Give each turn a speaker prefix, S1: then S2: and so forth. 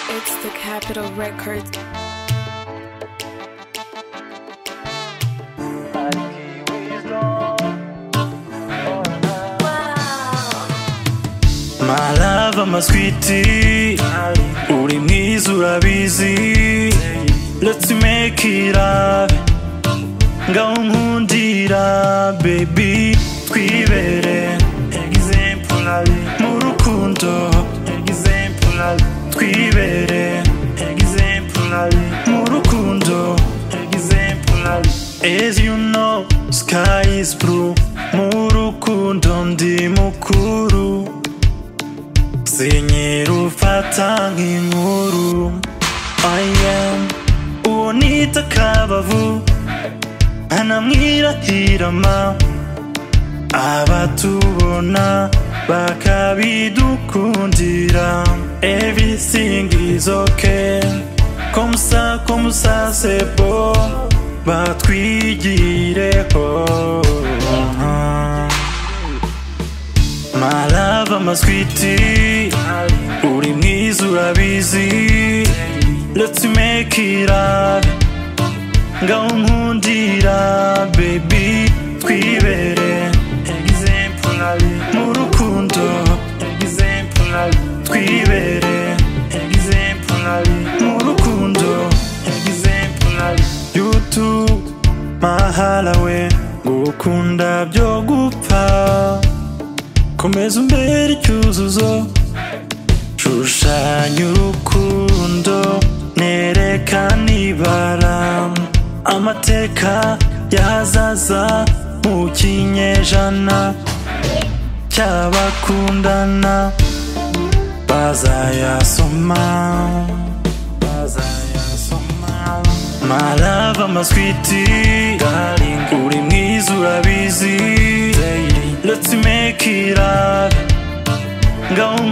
S1: It's the Capital Records.
S2: My love, I'm a sweetie. Uri mwiza urabizi. Let's make it up. Ngaho nkundira baby. Twibere exemplary mu rukundo. Exemplary. Twibere exemplary mu rukundo. Exemplary. As you know, sky is blue. Mu rukundo ndi mukuru. Sinyiru ufata nk'inkuru. I am uwo nita kabavu. Anamwirahirama. Abatubona bakabidukundira. Everything is okay. Comme ça c'est beau. Batwigireho. My love, I'm a sweetie. Uri mwiza urabizi. Let's make it up. Ngaho nkundira baby. Twibere exemplary mu rukundo. Exemplary. Twibere exemplary mu rukundo. Exemplary. You too, mahala we. Gukunda byo gupfa. Komeza umbere icyuzuzo. Shushanya urukundo. Nerekana ibara. Amateka yazaza mu kinyejana cy'abakundana bazayasoma. My love, I'm a sweetie. Uri mwiza urabizi. Let's make it up. Ngaho